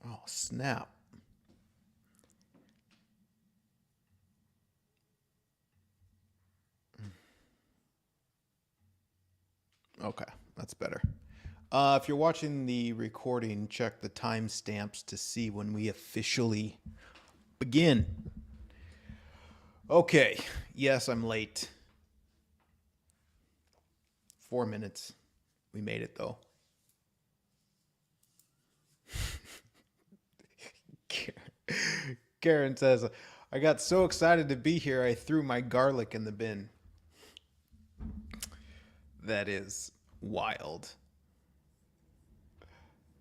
Oh, snap. Okay, that's better. If you're watching the recording, check the timestamps to see when we officially begin. Okay, yes, I'm late. 4 minutes. We made it though. Karen says, I got so excited to be here, I threw my garlic in the bin. That is wild.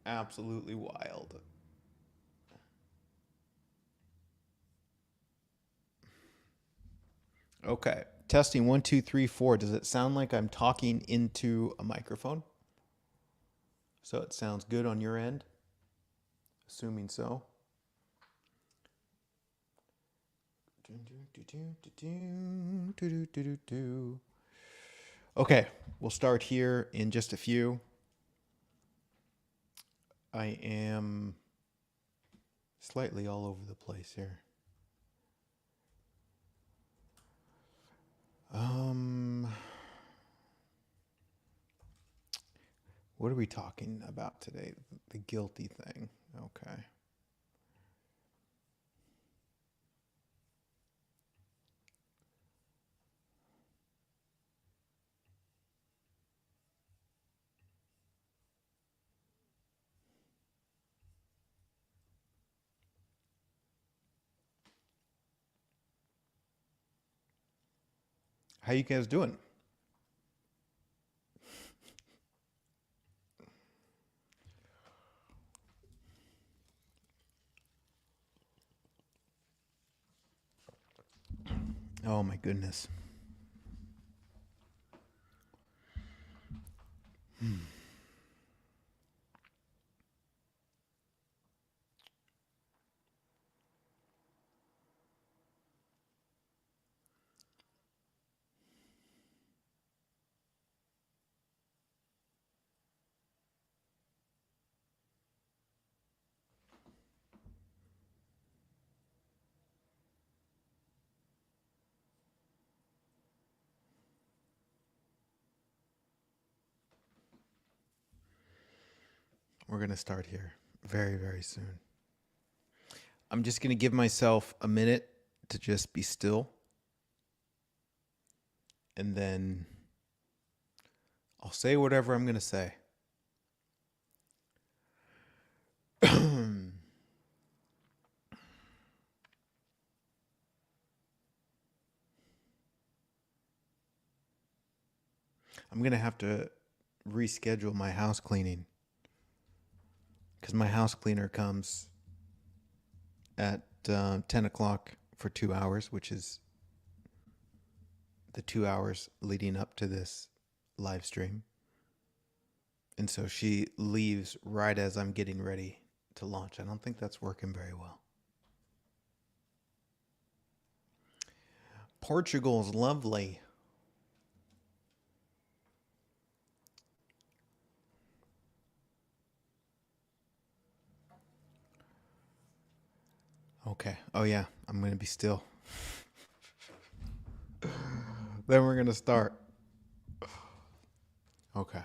Absolutely wild. Okay. Testing 1, 2, 3, 4. Does it sound like I'm talking into a microphone? So it sounds good on your end? Assuming so. Okay, we'll start here in just a few. I am slightly all over the place here. What are we talking about today? The guilty thing. Okay. How you guys doing? Oh my goodness. We're going to start here very, very soon. I'm just going to give myself a minute to just be still. And then I'll say whatever I'm going to say. I'm going to have to reschedule my house cleaning because my house cleaner comes at 10 o'clock for 2 hours, which is the 2 hours leading up to this live stream. And so she leaves right as I'm getting ready to launch. I don't think that's working very well. Portugal's lovely. Okay. Oh, yeah. I'm going to be still. Then we're going to start. Okay.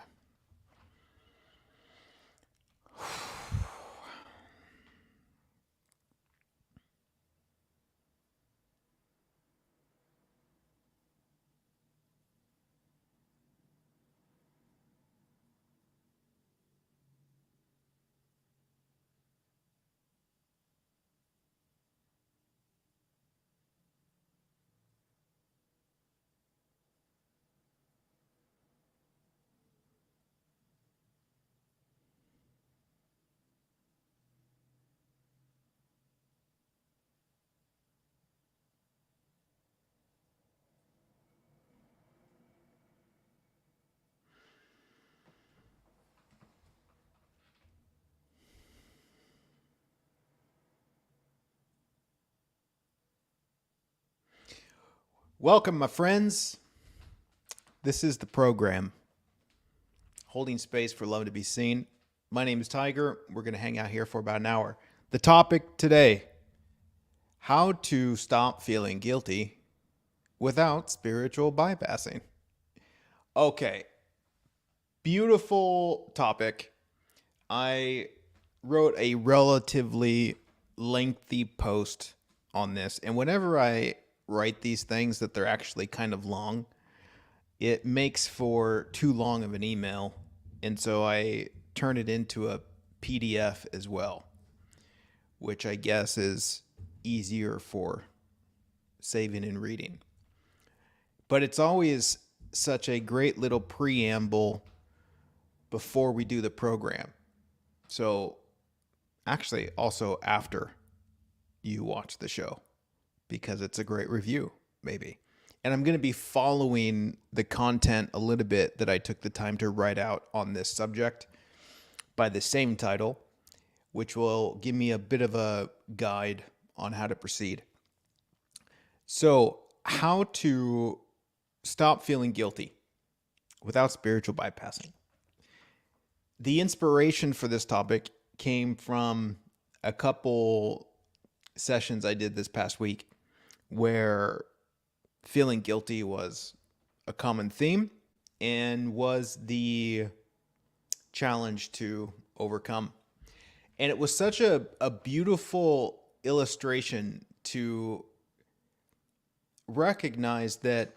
Welcome, my friends. This is the program. holding space for love to be seen. My name is Tiger. We're going to hang out here for about an hour. The topic today: how to stop feeling guilty without spiritual bypassing. Okay, beautiful topic. I wrote a relatively lengthy post on this, and whenever I write these things that they're actually kind of long, it makes for too long of an email, and so I turn it into a PDF as well, which I guess is easier for saving and reading. But it's always such a great little preamble before we do the program. So actually also after you watch the show, because it's a great review, maybe. And I'm going to be following the content a little bit that I took the time to write out on this subject by the same title, which will give me a bit of a guide on how to proceed. So, how to stop feeling guilty without spiritual bypassing. The inspiration for this topic came from a couple sessions I did this past week where feeling guilty was a common theme and was the challenge to overcome. And it was such a beautiful illustration to recognize that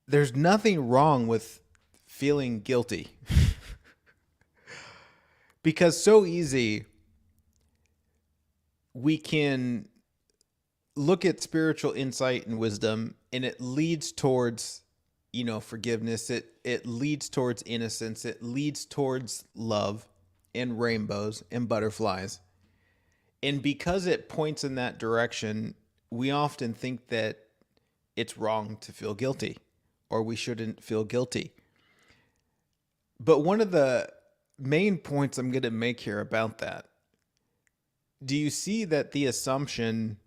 there's nothing wrong with feeling guilty. Because so easy we can look at spiritual insight and wisdom, and it leads towards, forgiveness. It leads towards innocence. It leads towards love and rainbows and butterflies. And because it points in that direction, we often think that it's wrong to feel guilty, or we shouldn't feel guilty. But one of the main points I'm going to make here about that, do you see that the assumption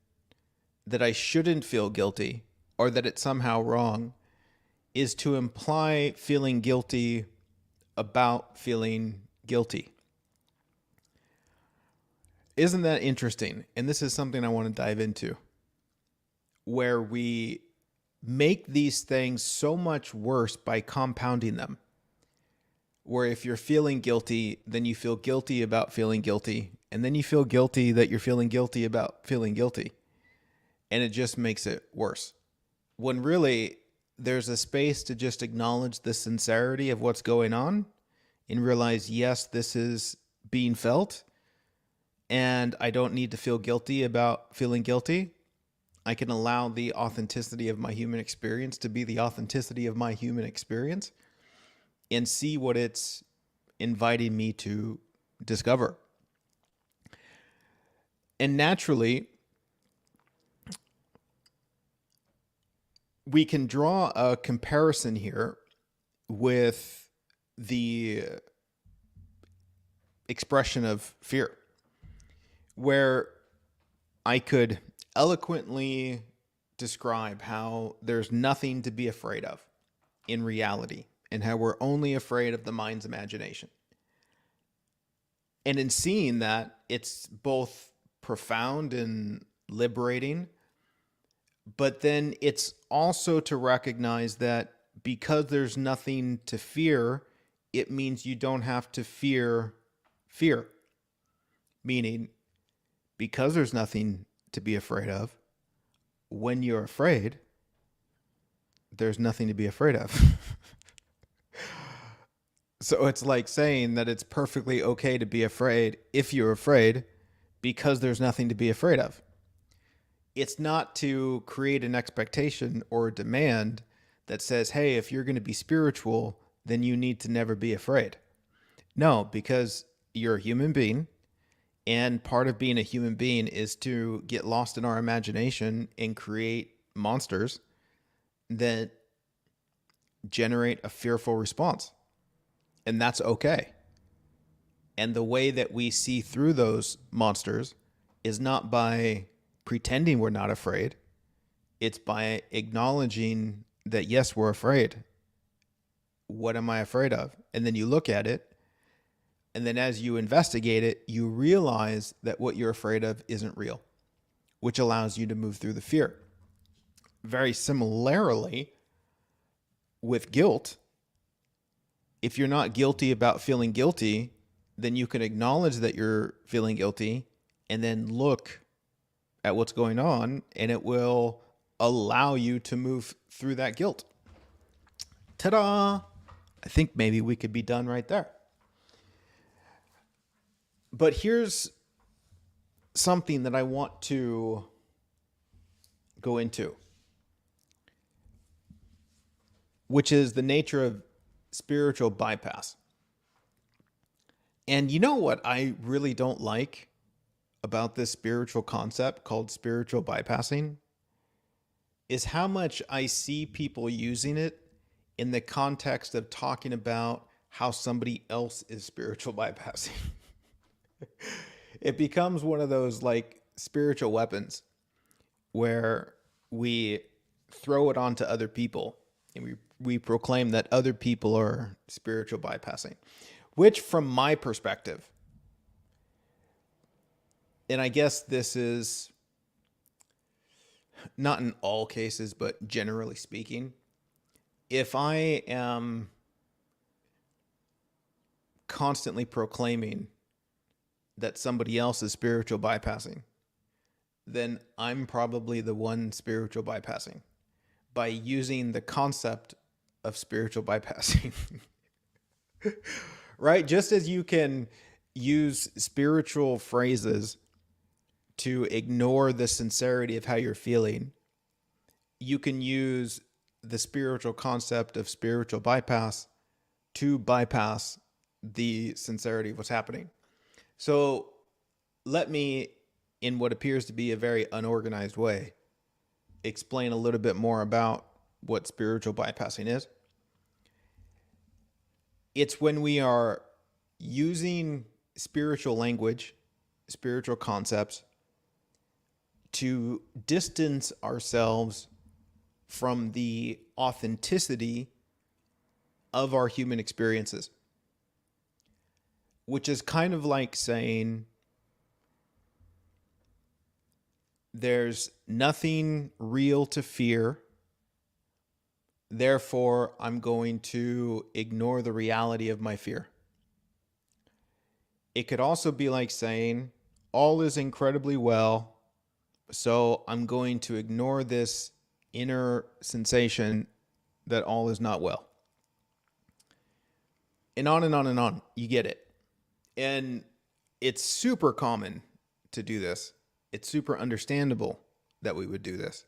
that I shouldn't feel guilty or that it's somehow wrong is to imply feeling guilty about feeling guilty? Isn't that interesting? And this is something I want to dive into, where we make these things so much worse by compounding them. Where if you're feeling guilty, then you feel guilty about feeling guilty, and then you feel guilty that you're feeling guilty about feeling guilty. And it just makes it worse. When really there's a space to just acknowledge the sincerity of what's going on and realize, yes, this is being felt, and I don't need to feel guilty about feeling guilty. I can allow the authenticity of my human experience to be the authenticity of my human experience and see what it's inviting me to discover. And naturally, we can draw a comparison here with the expression of fear, where I could eloquently describe how there's nothing to be afraid of in reality, and how we're only afraid of the mind's imagination. And in seeing that, it's both profound and liberating, but then it's also to recognize that because there's nothing to fear, it means you don't have to fear fear. Meaning, because there's nothing to be afraid of, when you're afraid, there's nothing to be afraid of. So it's like saying that it's perfectly okay to be afraid if you're afraid, because there's nothing to be afraid of. It's not to create an expectation or a demand that says, hey, if you're going to be spiritual, then you need to never be afraid. No, because you're a human being, and part of being a human being is to get lost in our imagination and create monsters that generate a fearful response. And that's okay. And the way that we see through those monsters is not by pretending we're not afraid. It's by acknowledging that, yes, we're afraid. what am I afraid of? And then you look at it. And then as you investigate it, you realize that what you're afraid of isn't real, which allows you to move through the fear. Very similarly, with guilt, if you're not guilty about feeling guilty, then you can acknowledge that you're feeling guilty and then look at what's going on, and it will allow you to move through that guilt. Ta-da! I think maybe we could be done right there. But here's something that I want to go into, which is the nature of spiritual bypass. And you know what I really don't like about this spiritual concept called spiritual bypassing is how much I see people using it in the context of talking about how somebody else is spiritual bypassing. It becomes one of those like spiritual weapons where we throw it onto other people and we proclaim that other people are spiritual bypassing, which from my perspective, and I guess this is not in all cases, but generally speaking, if I am constantly proclaiming that somebody else is spiritual bypassing, then I'm probably the one spiritual bypassing by using the concept of spiritual bypassing. Right? Just as you can use spiritual phrases to ignore the sincerity of how you're feeling, you can use the spiritual concept of spiritual bypass to bypass the sincerity of what's happening. So let me, in what appears to be a very unorganized way, explain a little bit more about what spiritual bypassing is. It's when we are using spiritual language, spiritual concepts, to distance ourselves from the authenticity of our human experiences, which is kind of like saying there's nothing real to fear, therefore I'm going to ignore the reality of my fear. It could also be like saying all is incredibly well, so I'm going to ignore this inner sensation that all is not well. And on and on and on. You get it. And it's super common to do this. It's super understandable that we would do this.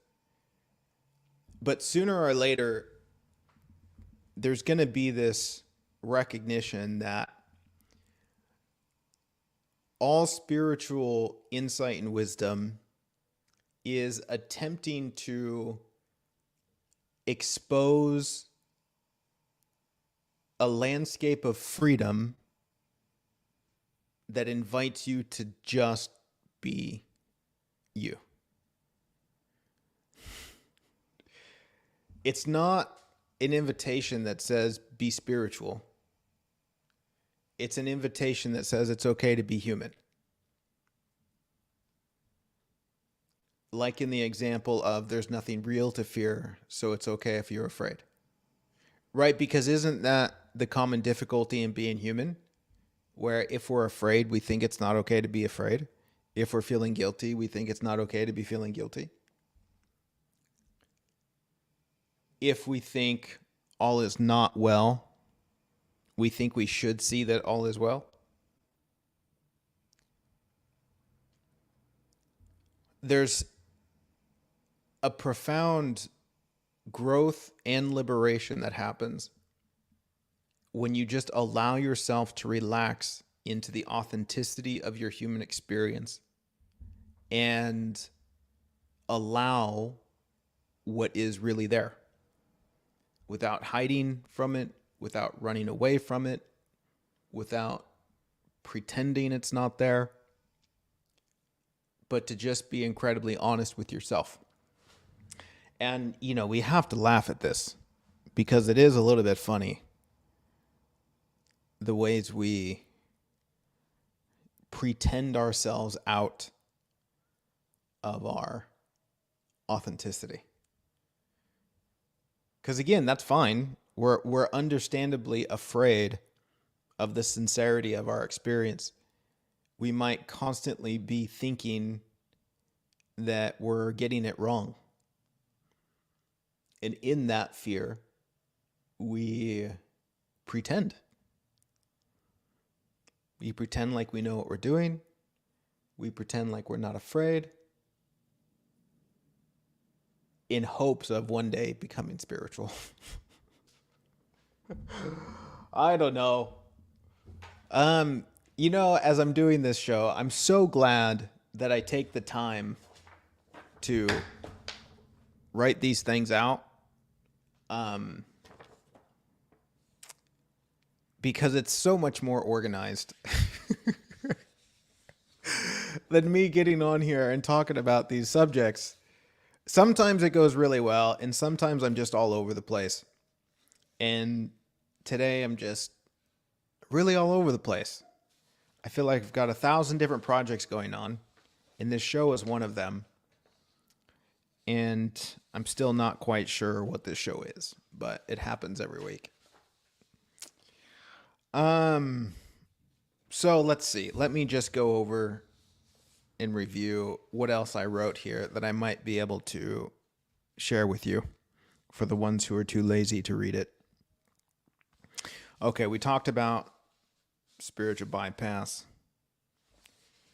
But sooner or later, there's going to be this recognition that all spiritual insight and wisdom is attempting to expose a landscape of freedom that invites you to just be you. It's not an invitation that says be spiritual. It's an invitation that says it's okay to be human. Like in the example of there's nothing real to fear, so it's okay if you're afraid. Right? Because isn't that the common difficulty in being human? Where if we're afraid, we think it's not okay to be afraid. If we're feeling guilty, we think it's not okay to be feeling guilty. If we think all is not well, we think we should see that all is well. There's a profound growth and liberation that happens when you just allow yourself to relax into the authenticity of your human experience and allow what is really there without hiding from it, without running away from it, without pretending it's not there, but to just be incredibly honest with yourself. And, you know, we have to laugh at this because it is a little bit funny the ways we pretend ourselves out of our authenticity. Because again, that's fine. We're understandably afraid of the sincerity of our experience. We might constantly be thinking that we're getting it wrong. And in that fear, we pretend. We pretend like we know what we're doing. We pretend like we're not afraid in hopes of one day becoming spiritual. I don't know. As I'm doing this show, I'm so glad that I take the time to write these things out. Because it's so much more organized than me getting on here and talking about these subjects. Sometimes it goes really well, and sometimes I'm just all over the place. And today I'm just really all over the place. I feel like I've got 1,000 different projects going on, and this show is one of them. And I'm still not quite sure what this show is, but it happens every week. So let's see. Let me just go over and review what else I wrote here that I might be able to share with you for the ones who are too lazy to read it. Okay, we talked about spiritual bypass.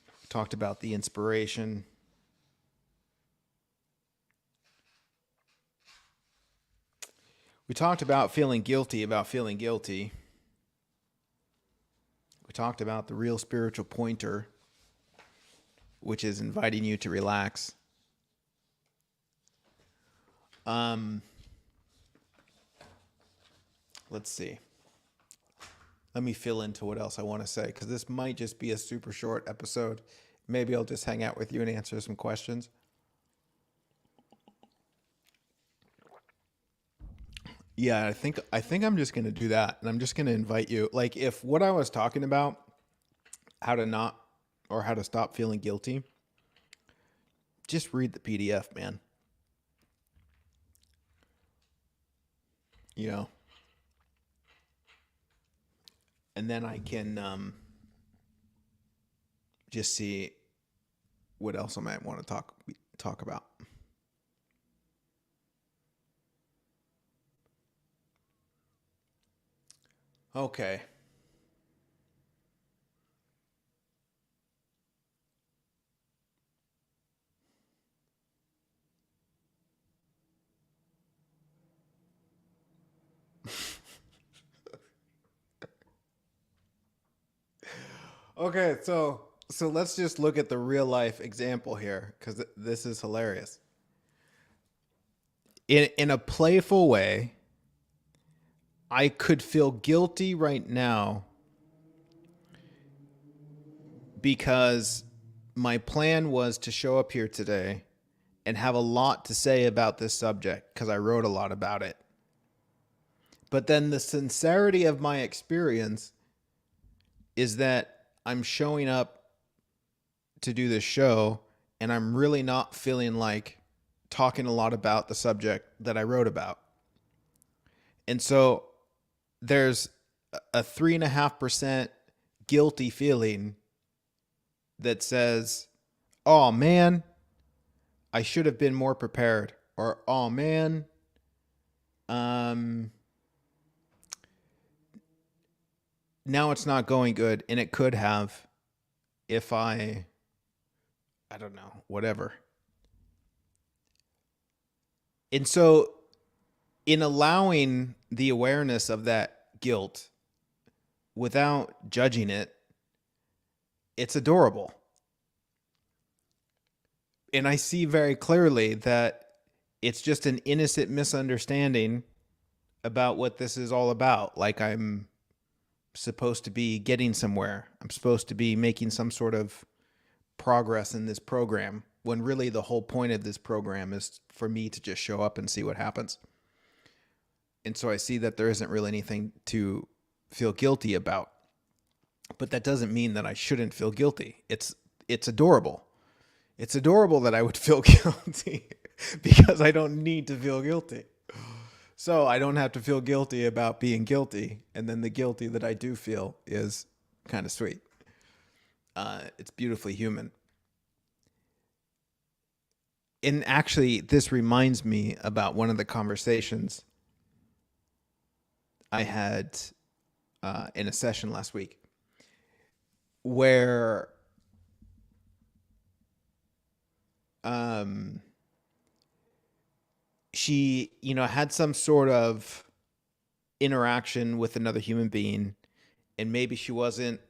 We talked about the inspiration. We talked about feeling guilty. We talked about the real spiritual pointer, which is inviting you to relax. Let's see. Let me fill into what else I want to say, because this might just be a super short episode. Maybe I'll just hang out with you and answer some questions. Yeah, I think I'm just going to do that, and I'm just going to invite you. Like, if what I was talking about, how to stop feeling guilty, just read the PDF, man. And then I can just see what else I might want to talk about. Okay. Okay, so let's just look at the real life example here, because this is hilarious. In a playful way, I could feel guilty right now because my plan was to show up here today and have a lot to say about this subject because I wrote a lot about it. But then the sincerity of my experience is that I'm showing up to do this show and I'm really not feeling like talking a lot about the subject that I wrote about. And so there's a 3.5% guilty feeling that says, oh man, I should have been more prepared. Or, oh man, now it's not going good, and it could have if I don't know, whatever. And so in allowing the awareness of that guilt without judging it, it's adorable. And I see very clearly that it's just an innocent misunderstanding about what this is all about. Like, I'm supposed to be getting somewhere. I'm supposed to be making some sort of progress in this program, when really the whole point of this program is for me to just show up and see what happens. And so I see that there isn't really anything to feel guilty about. But that doesn't mean that I shouldn't feel guilty. It's adorable. It's adorable that I would feel guilty because I don't need to feel guilty. So I don't have to feel guilty about being guilty. And then the guilty that I do feel is kind of sweet. It's beautifully human. And actually, this reminds me about one of the conversations I had in a session last week where she, had some sort of interaction with another human being, and maybe she wasn't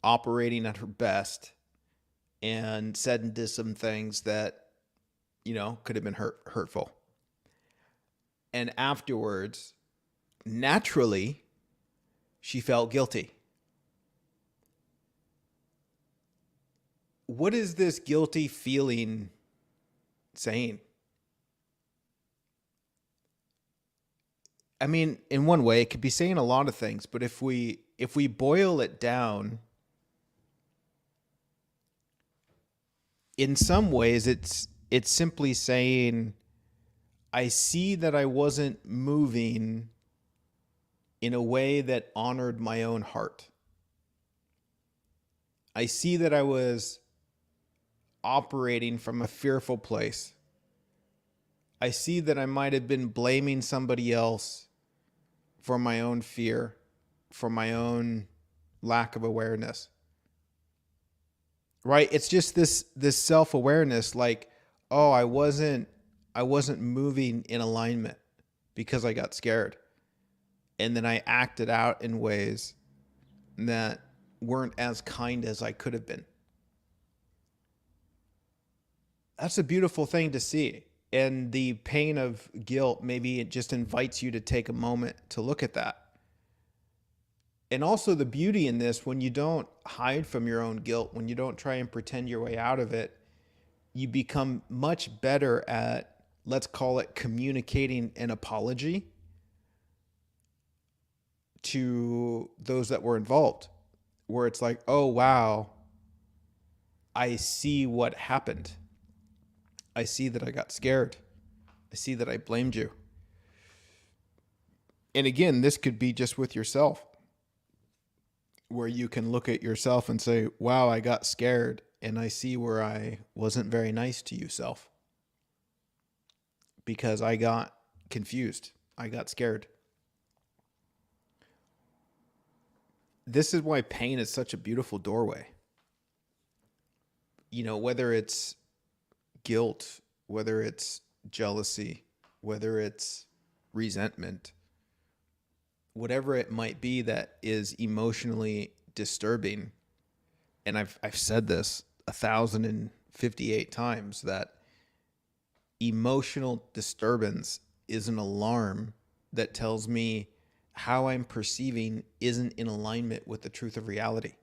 operating at her best and said and did some things that, could have been hurtful. And afterwards, naturally, she felt guilty. What is this guilty feeling saying? I mean, in one way, it could be saying a lot of things, but if we boil it down, in some ways, it's simply saying, I see that I wasn't moving in a way that honored my own heart. I see that I was operating from a fearful place. I see that I might have been blaming somebody else for my own fear, for my own lack of awareness. Right? It's just this self-awareness, like, oh, I wasn't moving in alignment because I got scared. And then I acted out in ways that weren't as kind as I could have been. That's a beautiful thing to see. And the pain of guilt, maybe it just invites you to take a moment to look at that. And also the beauty in this, when you don't hide from your own guilt, when you don't try and pretend your way out of it, you become much better at, let's call it, communicating an apology to those that were involved, where it's like, oh, wow, I see what happened. I see that I got scared. I see that I blamed you. And again, this could be just with yourself, where you can look at yourself and say, wow, I got scared, and I see where I wasn't very nice to you, self, because I got confused. I got scared. This is why pain is such a beautiful doorway. Whether it's guilt, whether it's jealousy, whether it's resentment, whatever it might be that is emotionally disturbing. And I've said this 1,058 times, that emotional disturbance is an alarm that tells me how I'm perceiving isn't in alignment with the truth of reality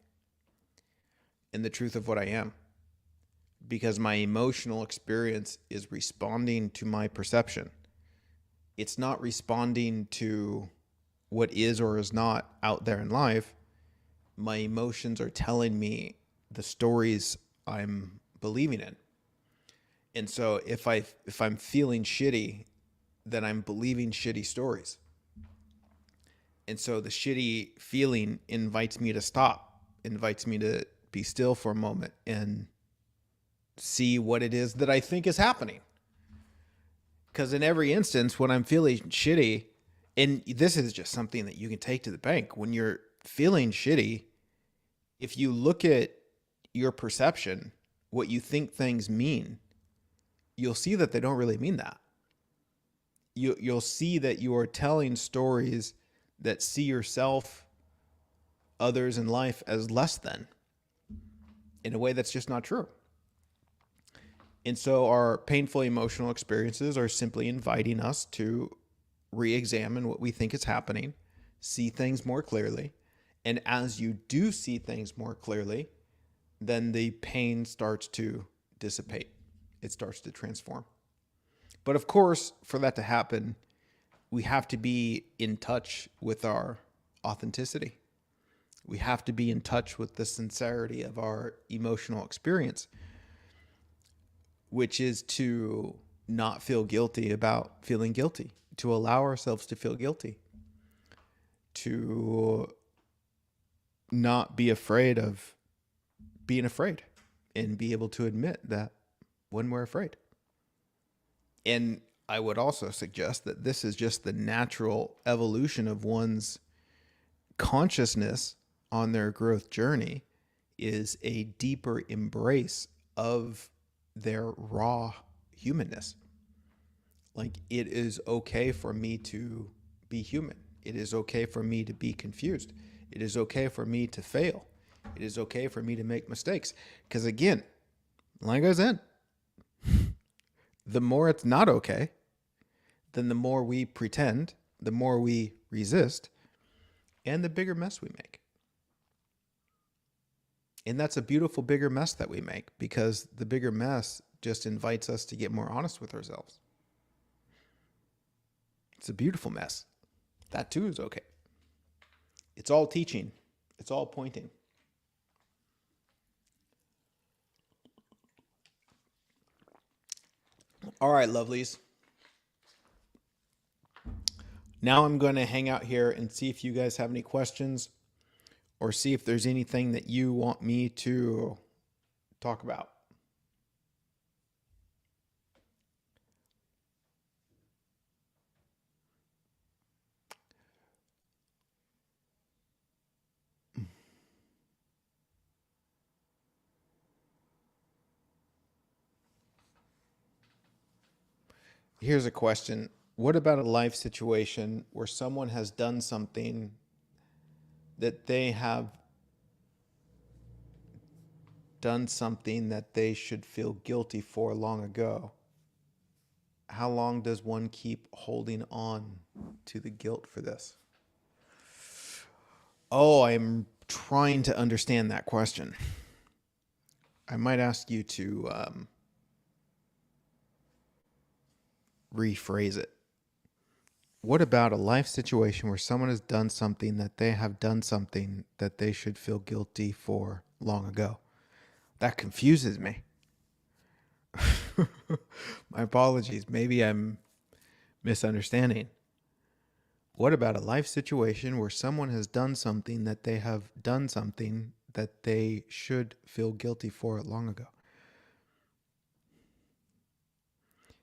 and the truth of what I am. Because my emotional experience is responding to my perception. It's not responding to what is or is not out there in life. My emotions are telling me the stories I'm believing in. And so if I'm feeling shitty, then I'm believing shitty stories. And so the shitty feeling invites me to stop, invites me to be still for a moment and see what it is that I think is happening. Because in every instance, when I'm feeling shitty, and this is just something that you can take to the bank, when you're feeling shitty, if you look at your perception, what you think things mean, you'll see that they don't really mean that. You'll see that you are telling stories that see yourself, others in life as less than, in a way that's just not true. And so our painful emotional experiences are simply inviting us to re-examine what we think is happening, see things more clearly. And as you do see things more clearly, then the pain starts to dissipate. It starts to transform. But of course, for that to happen, we have to be in touch with our authenticity. We have to be in touch with the sincerity of our emotional experience, which is to not feel guilty about feeling guilty, to allow ourselves to feel guilty, to not be afraid of being afraid, and be able to admit that when we're afraid. And I would also suggest that this is just the natural evolution of one's consciousness on their growth journey, is a deeper embrace of their raw humanness. Like, it is okay for me to be human. It is okay for me to be confused. It is okay for me to fail. It is okay for me to make mistakes. Because again, like I said, the more it's not okay, then the more we pretend, the more we resist, and the bigger mess we make. And that's a beautiful bigger mess that we make, because the bigger mess just invites us to get more honest with ourselves. It's a beautiful mess. That too is okay. It's all teaching. It's all pointing. All right, lovelies. Now I'm going to hang out here and see if you guys have any questions, or see if there's anything that you want me to talk about. Here's a question. What about a life situation where someone has done something that they have done something that they should feel guilty for long ago? How long does one keep holding on to the guilt for this? Oh, I'm trying to understand that question. I might ask you to rephrase it. What about a life situation where someone has done something that they have done something that they should feel guilty for long ago? That confuses me. My apologies. Maybe I'm misunderstanding. What about a life situation where someone has done something that they have done something that they should feel guilty for long ago?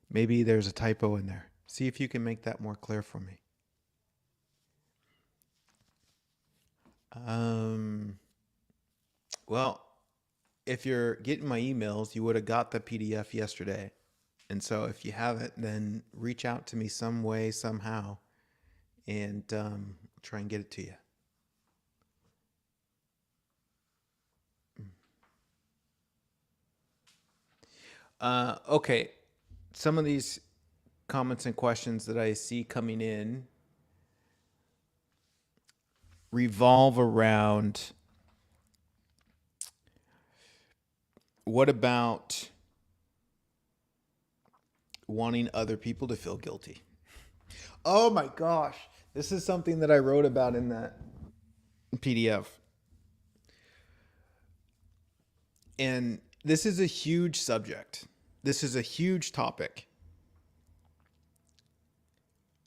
Maybe there's a typo in there. See if you can make that more clear for me. Well, if you're getting my emails, you would have got the PDF yesterday. And so if you haven't, then reach out to me some way, somehow, and try and get it to you. Okay. Some of these comments and questions that I see coming in revolve around, what about wanting other people to feel guilty? Oh my gosh. This is something that I wrote about in that PDF. And this is a huge subject. This is a huge topic.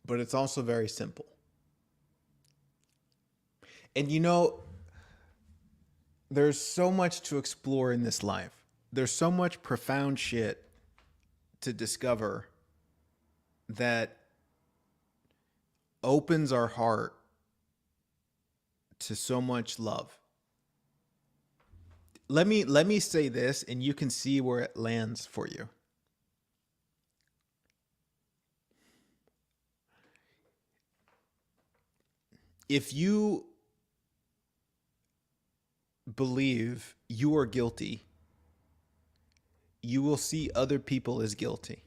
But it's also very simple. And you know, there's so much to explore in this life. There's so much profound shit to discover that opens our heart to so much love. Let me say this, and you can see where it lands for you. If you believe you are guilty, you will see other people as guilty,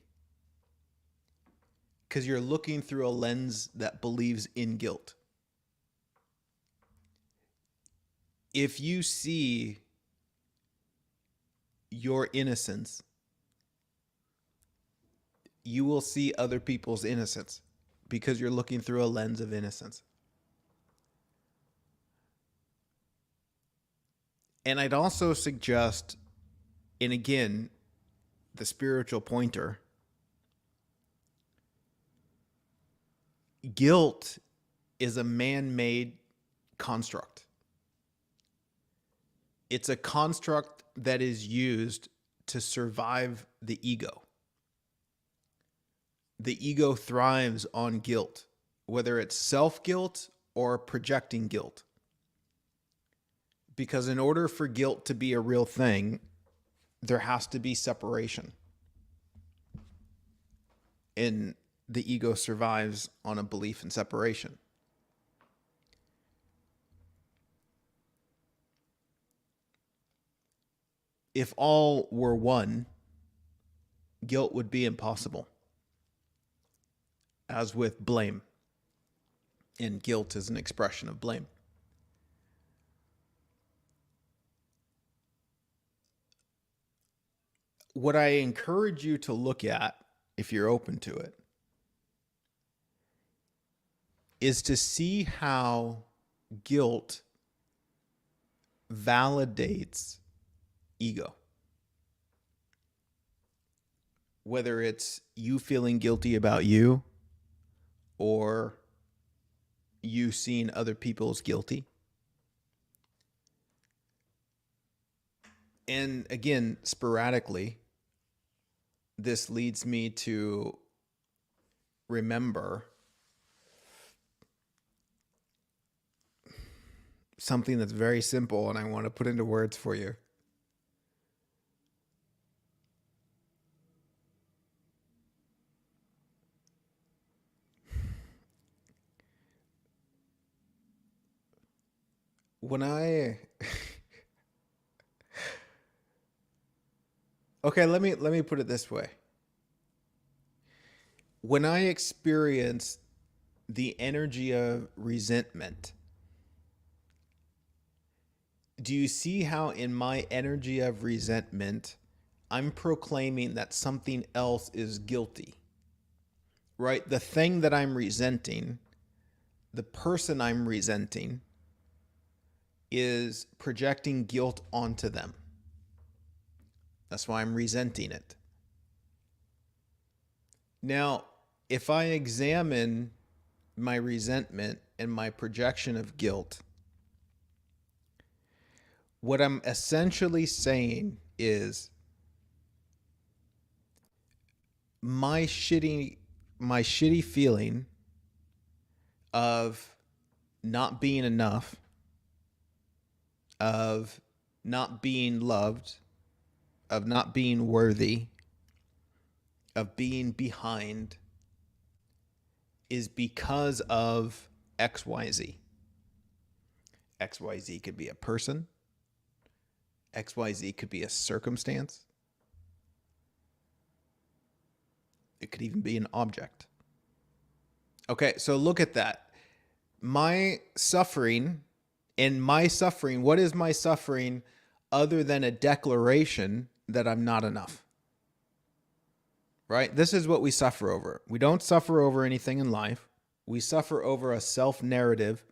because you're looking through a lens that believes in guilt. If you see your innocence, you will see other people's innocence, because you're looking through a lens of innocence. And I'd also suggest, and again, the spiritual pointer, guilt is a man-made construct. It's a construct that is used to survive the ego. The ego thrives on guilt, whether it's self-guilt or projecting guilt. Because in order for guilt to be a real thing, there has to be separation. And the ego survives on a belief in separation. If all were one, guilt would be impossible. As with blame. And guilt is an expression of blame. What I encourage you to look at, if you're open to it, is to see how guilt validates ego. Whether it's you feeling guilty about you or you seeing other people as guilty. And again, sporadically, this leads me to remember something that's very simple, and I want to put into words for you. When I Okay, let me put it this way. When I experience the energy of resentment, do you see how in my energy of resentment, I'm proclaiming that something else is guilty? Right? The thing that I'm resenting, the person I'm resenting, is projecting guilt onto them. That's why I'm resenting it. Now, if I examine my resentment and my projection of guilt, what I'm essentially saying is my shitty feeling of not being enough, of not being loved, of not being worthy, of being behind, is because of XYZ. XYZ could be a person. XYZ could be a circumstance. It could even be an object. Okay, so look at that. My suffering, what is my suffering other than a declaration that I'm not enough? Right? This is what we suffer over. We don't suffer over anything in life. We suffer over a self-narrative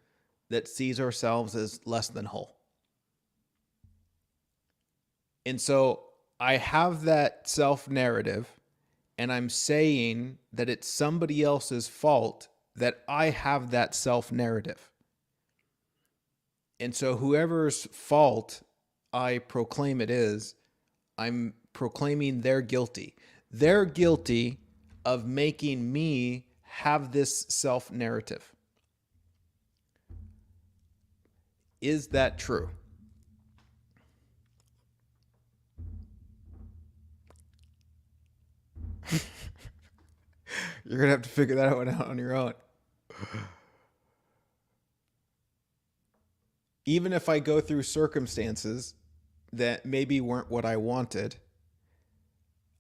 that sees ourselves as less than whole. And so I have that self-narrative, and I'm saying that it's somebody else's fault that I have that self-narrative. And so whoever's fault I proclaim it is, I'm proclaiming they're guilty. They're guilty of making me have this self-narrative. Is that true? You're going to have to figure that one out on your own. Even if I go through circumstances that maybe weren't what I wanted,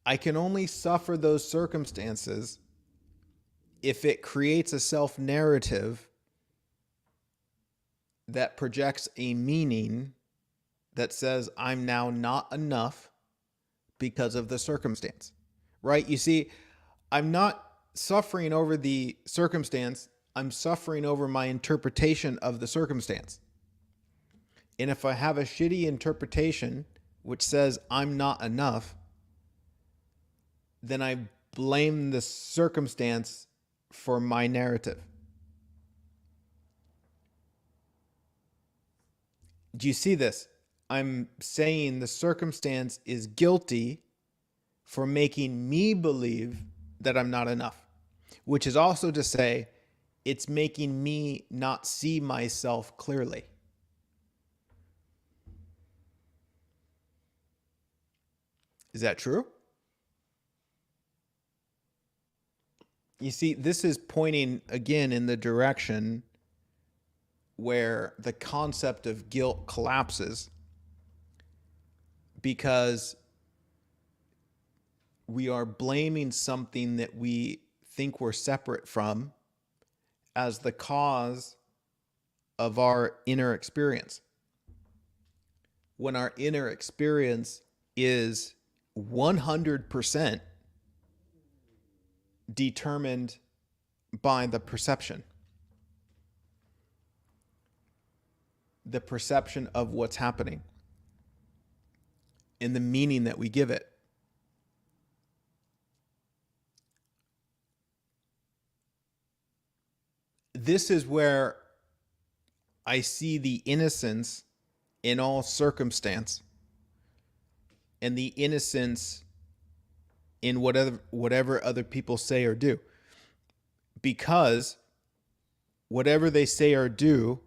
I can only suffer those circumstances if it creates a self-narrative that projects a meaning that says I'm now not enough because of the circumstance, right? You see, I'm not suffering over the circumstance. I'm suffering over my interpretation of the circumstance. And if I have a shitty interpretation which says I'm not enough, then I blame the circumstance for my narrative. Do you see this? I'm saying the circumstance is guilty for making me believe that I'm not enough, which is also to say it's making me not see myself clearly. Is that true? You see, this is pointing again in the direction where the concept of guilt collapses, because we are blaming something that we think we're separate from as the cause of our inner experience, when our inner experience is 100% determined by the perception of what's happening and the meaning that we give it. This is where I see the innocence in all circumstance and the innocence in whatever other people say or do. Because whatever they say or do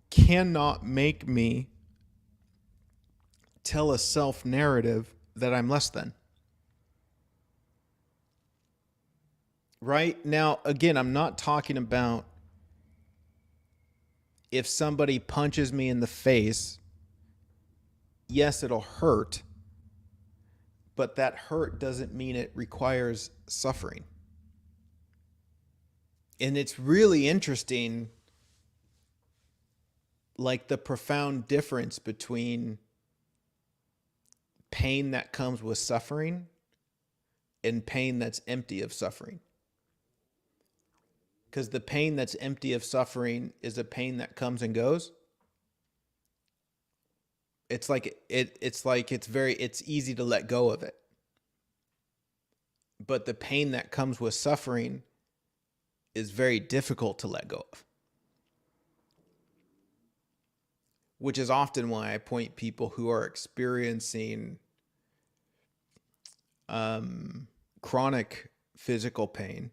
cannot make me tell a self-narrative that I'm less than. Right? Now, again, I'm not talking about if somebody punches me in the face. Yes, it'll hurt, but that hurt doesn't mean it requires suffering. And it's really interesting, like the profound difference between pain that comes with suffering and pain that's empty of suffering. Because the pain that's empty of suffering is a pain that comes and goes. It's easy to let go of it. But the pain that comes with suffering is very difficult to let go of. Which is often why I point people who are experiencing chronic physical pain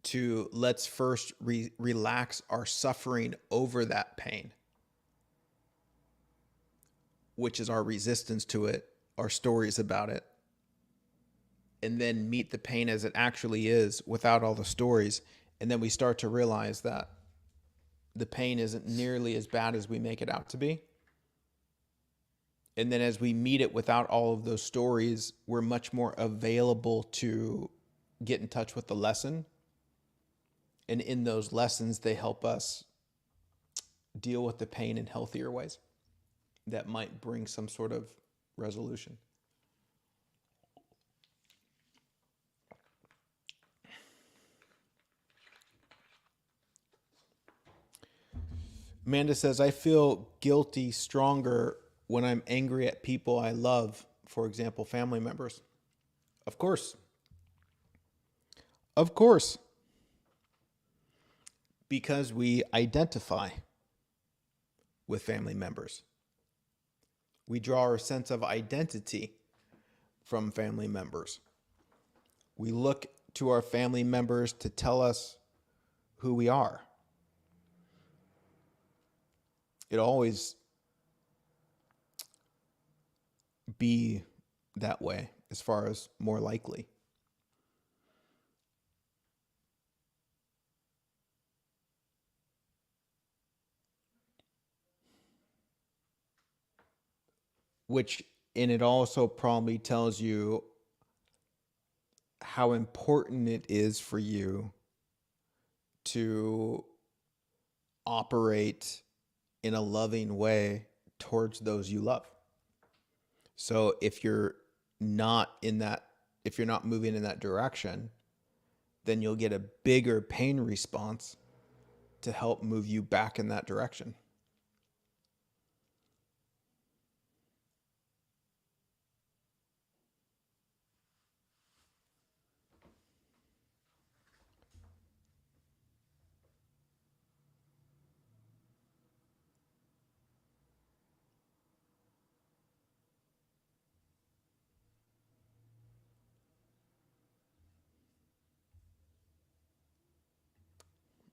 to let's first relax our suffering over that pain, which is our resistance to it, our stories about it, and then meet the pain as it actually is without all the stories. And then we start to realize that the pain isn't nearly as bad as we make it out to be. And then as we meet it without all of those stories, we're much more available to get in touch with the lesson. And in those lessons, they help us deal with the pain in healthier ways that might bring some sort of resolution. Amanda says, I feel guilty stronger when I'm angry at people I love, for example, family members. Of course. Of course. Because we identify with family members. We draw our sense of identity from family members. We look to our family members to tell us who we are. It always be that way as far as more likely. And it also probably tells you how important it is for you to operate in a loving way towards those you love. So if you're not moving in that direction, then you'll get a bigger pain response to help move you back in that direction.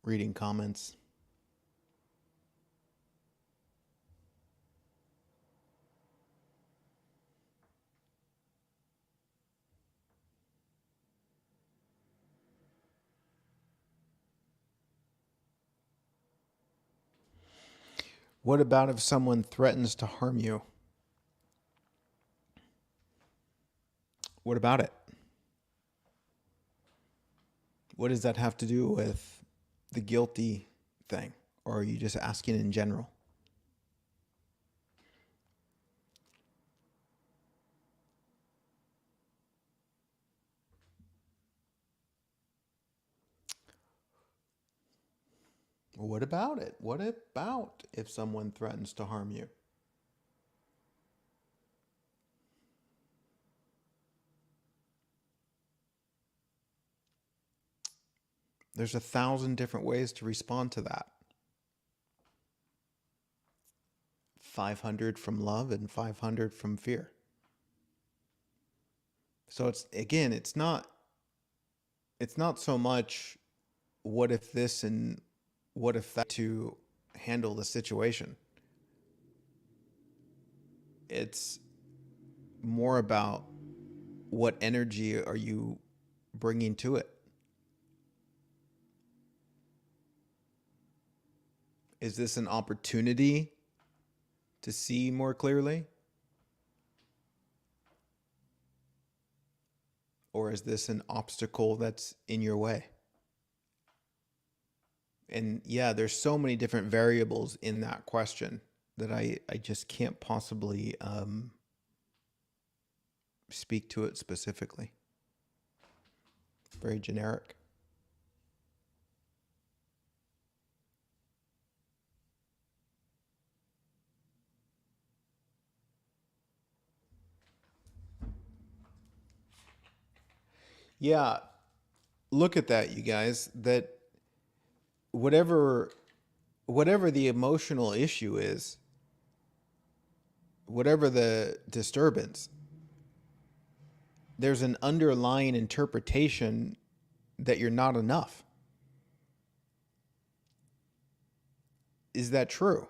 reading comments. What about if someone threatens to harm you? What about it? What does that have to do with the guilty thing? Or are you just asking in general? What about it? What about if someone threatens to harm you? There's 1,000 different ways to respond to that. 500 from love and 500 from fear. So it's not so much what if this and what if that to handle the situation. It's more about what energy are you bringing to it. Is this an opportunity to see more clearly? Or is this an obstacle that's in your way? And yeah, there's so many different variables in that question that I just can't possibly speak to it specifically. Very generic. Yeah, look at that, you guys. That whatever the emotional issue is, whatever the disturbance, there's an underlying interpretation that you're not enough. Is that true?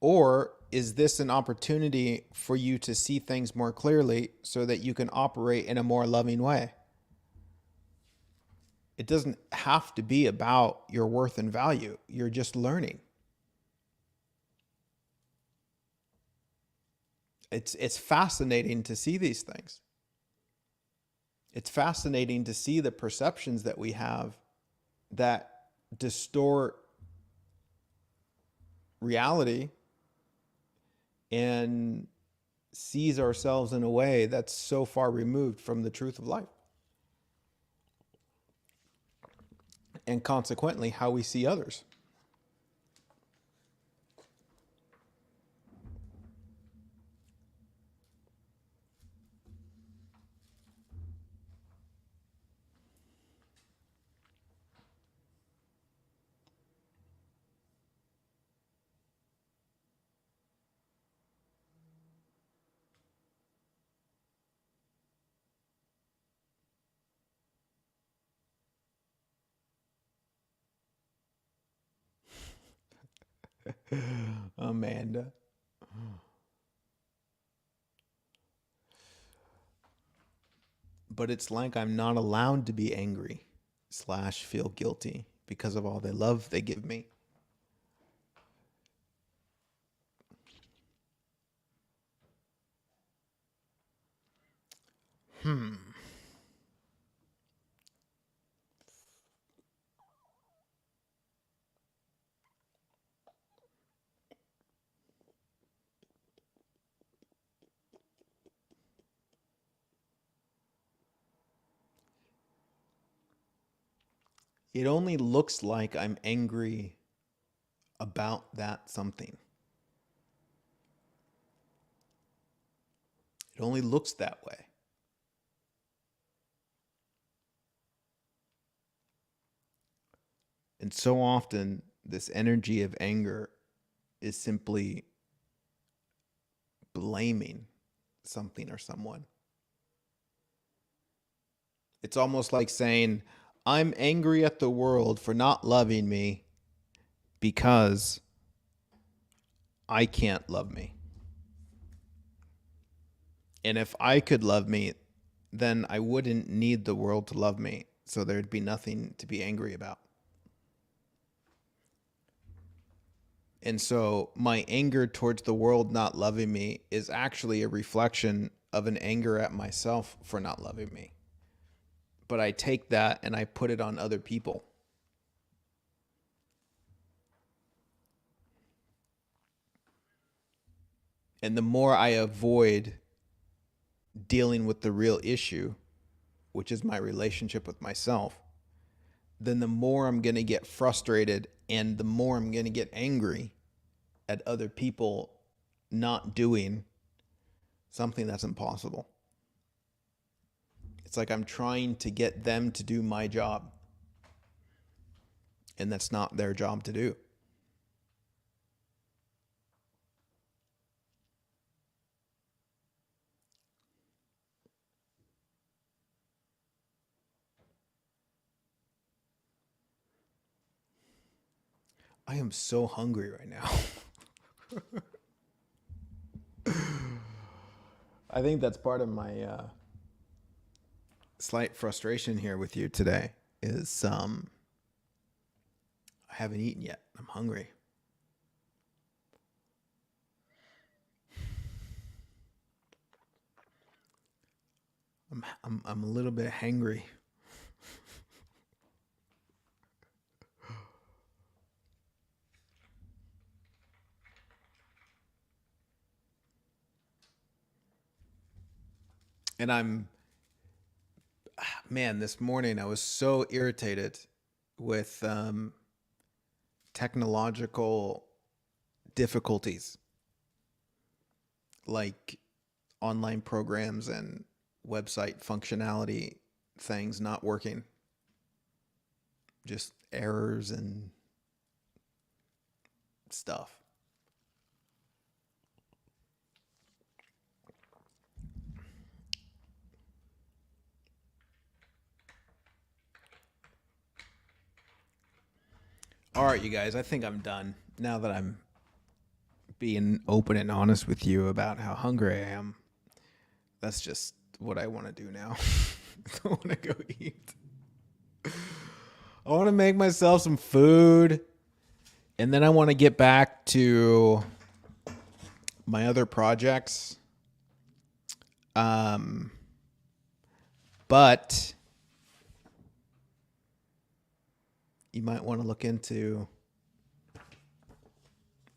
Or is this an opportunity for you to see things more clearly so that you can operate in a more loving way? It doesn't have to be about your worth and value. You're just learning. It's fascinating to see these things. It's fascinating to see the perceptions that we have that distort reality and sees ourselves in a way that's so far removed from the truth of life. And consequently, how we see others. Amanda. But it's like I'm not allowed to be angry / feel guilty because of all the love they give me. It only looks like I'm angry about that something. It only looks that way. And so often, this energy of anger is simply blaming something or someone. It's almost like saying, I'm angry at the world for not loving me because I can't love me. And if I could love me, then I wouldn't need the world to love me. So there'd be nothing to be angry about. And so my anger towards the world not loving me is actually a reflection of an anger at myself for not loving me. But I take that and I put it on other people. And the more I avoid dealing with the real issue, which is my relationship with myself, then the more I'm going to get frustrated and the more I'm going to get angry at other people not doing something that's impossible. It's like I'm trying to get them to do my job, and that's not their job to do. I am so hungry right now. I think that's part of my slight frustration here with you today is I haven't eaten yet. I'm hungry. I'm a little bit hangry. And man, this morning I was so irritated with technological difficulties like online programs and website functionality things not working. Just errors and stuff. All right, you guys, I think I'm done now that I'm being open and honest with you about how hungry I am. That's just what I want to do now. I want to go eat. I want to make myself some food. And then I want to get back to my other projects. But you might want to look into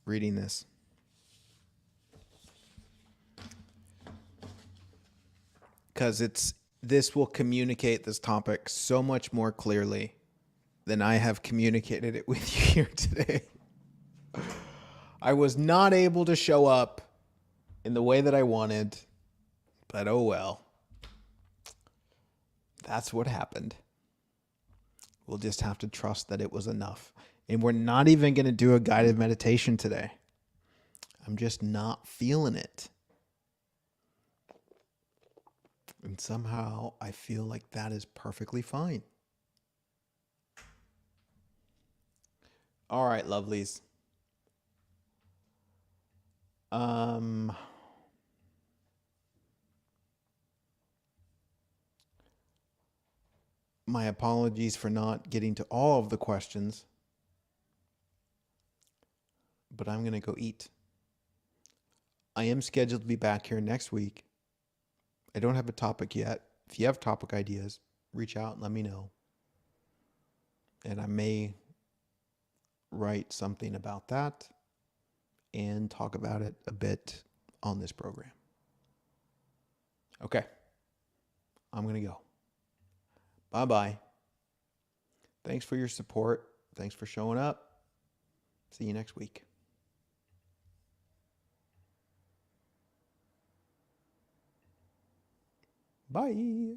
reading this. Because this will communicate this topic so much more clearly than I have communicated it with you here today. I was not able to show up in the way that I wanted, but oh well. That's what happened. We'll just have to trust that it was enough. And we're not even going to do a guided meditation today. I'm just not feeling it. And somehow I feel like that is perfectly fine. All right, lovelies. My apologies for not getting to all of the questions, but I'm going to go eat. I am scheduled to be back here next week. I don't have a topic yet. If you have topic ideas, reach out and let me know. And I may write something about that and talk about it a bit on this program. Okay. I'm going to go. Bye-bye. Thanks for your support. Thanks for showing up. See you next week. Bye.